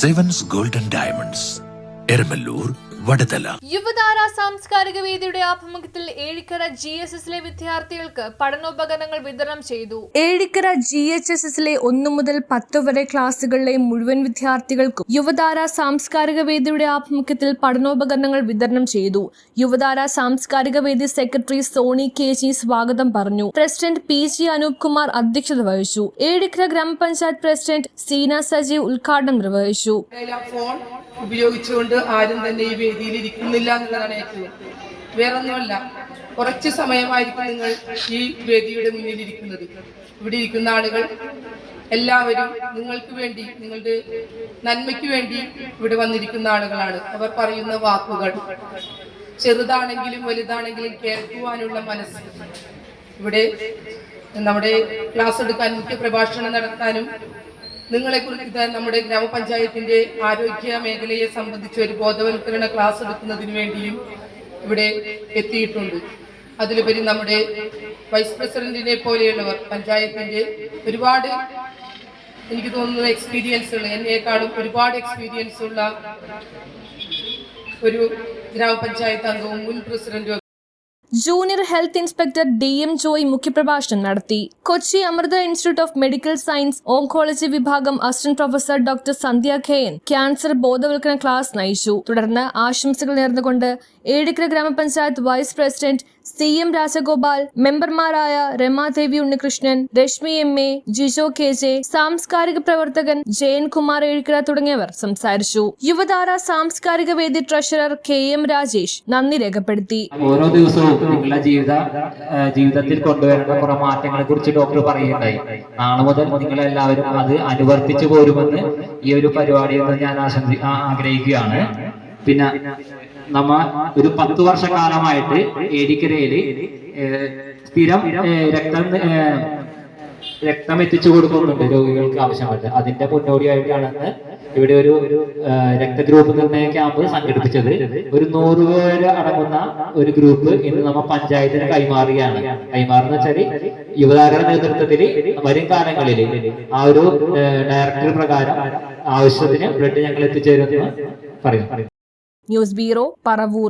Sevens golden diamonds, Eramallur, Vadathala. Yuvathara സാംസ്കാരിക വേദിയുടെ ആഭിമുഖ്യത്തിൽ ഏഴിക്കര GHSലെ വിദ്യാർത്ഥികൾക്ക് പഠനോപകരണങ്ങൾ വിതരണം ചെയ്തു. ഏഴിക്കര GHSലെ 1 മുതൽ 10 വരെ ക്ലാസുകളിലെ മുഴുവൻ വിദ്യാർത്ഥികൾക്കും യുവതാര സാംസ്കാരിക വേദിയുടെ ആഭിമുഖ്യത്തിൽ പഠനോപകരണങ്ങൾ വിതരണം ചെയ്തു. യുവതാര സാംസ്കാരിക വേദി സെക്രട്ടറി സോണി KG സ്വാഗതം പറഞ്ഞു. പ്രസിഡന്റ് PG അനൂപ് കുമാർ അധ്യക്ഷത വഹിച്ചു. ഏഴിക്കര ഗ്രാമപഞ്ചായത്ത് പ്രസിഡന്റ് സീന സജീവ് ഉദ്ഘാടനം നിർവഹിച്ചു. ഉപയോഗിച്ചുകൊണ്ട് ആരും തന്നെ ഈ വേദിയിൽ ഇരിക്കുന്നില്ല എന്നുള്ളതാണ് ഏറ്റവും. വേറൊന്നുമല്ല, കുറച്ച് സമയമായിരിക്കും നിങ്ങൾ ഈ വേദിയുടെ മുന്നിൽ ഇരിക്കുന്നത്. ഇവിടെ ഇരിക്കുന്ന ആളുകൾ എല്ലാവരും നിങ്ങൾക്ക് വേണ്ടി, നിങ്ങളുടെ നന്മയ്ക്ക് വേണ്ടി ഇവിടെ വന്നിരിക്കുന്ന ആളുകളാണ്. അവർ പറയുന്ന വാക്കുകൾ ചെറുതാണെങ്കിലും വലുതാണെങ്കിലും കേൾക്കുവാനുള്ള മനസ്സ്, ഇവിടെ നമ്മുടെ ക്ലാസ് എടുക്കാൻ, മുഖ്യ പ്രഭാഷണം നടത്താനും നിങ്ങളെക്കുറിച്ച് നമ്മുടെ ഗ്രാമപഞ്ചായത്തിന്റെ ആരോഗ്യ മേഖലയെ സംബന്ധിച്ച് ഒരു ബോധവൽക്കരണ ക്ലാസ് എടുക്കുന്നതിന് വേണ്ടിയും ഇവിടെ എത്തിയിട്ടുണ്ട്. അതിലുപരി നമ്മുടെ വൈസ് പ്രസിഡന്റിനെ പോലെയുള്ളവർ, പഞ്ചായത്തിന്റെ ഒരുപാട്, എനിക്ക് തോന്നുന്ന എക്സ്പീരിയൻസുകൾ, എന്നേക്കാളും ഒരുപാട് എക്സ്പീരിയൻസ് ഉള്ള ഒരു ഗ്രാമപഞ്ചായത്ത് അംഗവും മുൻ പ്രസിഡന്റും junior health inspector DM Joy മുഖ്യപ്രഭാഷണം നടത്തി. Kochi Amrita institute of medical science oncology വിഭാഗം assistant professor doctor Sandhya KN cancer ബോധവൽക്കരണ ക്ലാസ് നയിച്ചു. തുടർന്ന് ആശംസകൾ നേർന്നുകൊണ്ട് ഏഴിക്കര ഗ്രാമപഞ്ചായത്ത് വൈസ് പ്രസിഡന്റ് CM രാജഗോപാൽ, മെമ്പർമാരായ രമാദേവി ഉണ്ണികൃഷ്ണൻ, രശ്മി MA, ജിജോ KJ, സാംസ്കാരിക പ്രവർത്തകൻ ജയൻ കുമാർ ഏഴിക്കര തുടങ്ങിയവർ സംസാരിച്ചു. യുവതാര സാംസ്കാരിക വേദി ട്രഷറർ KM രാജേഷ് നന്ദി രേഖപ്പെടുത്തി. ഓരോ ദിവസവും നിങ്ങളുടെ ജീവിതത്തിൽ കൊണ്ടുവരേണ്ട കുറെ മാറ്റങ്ങളെ കുറിച്ച് ഡോക്ടർ പറയുകയുണ്ടായി. നാളെ മുതൽ നിങ്ങളെല്ലാവരും അത് അനുവർത്തിച്ചു പോരുമെന്ന് ഈ ഒരു പരിപാടിയിൽ നിന്ന് ഞാൻ ആഗ്രഹിക്കുകയാണ്. പിന്നെ നമ്മ ഒരു 10 വർഷക്കാലമായിട്ട് ഏഴിക്കരയില് സ്ഥിരം രക്തം എത്തിച്ചു കൊടുക്കുന്നുണ്ട് രോഗികൾക്ക് ആവശ്യമായിട്ട്. അതിന്റെ മുന്നോടിയായിട്ടാണ് ഇവിടെ ഒരു രക്തഗ്രൂപ്പ് നിർണയ ക്യാമ്പ് സംഘടിപ്പിച്ചത്. ഒരു 100 പേര് അടങ്ങുന്ന ഒരു ഗ്രൂപ്പ് ഇന്ന് നമ്മ പഞ്ചായത്തിന് കൈമാറുന്ന വെച്ചാല് യുവതാര നേതൃത്വത്തിൽ വരും കാലങ്ങളിൽ ആ ഒരു ഡയറക്ടർ പ്രകാരം ആവശ്യത്തിന് ബ്ലഡ് ഞങ്ങൾ എത്തിച്ചേരുമെന്ന് പറയും. News bureau, Paravur.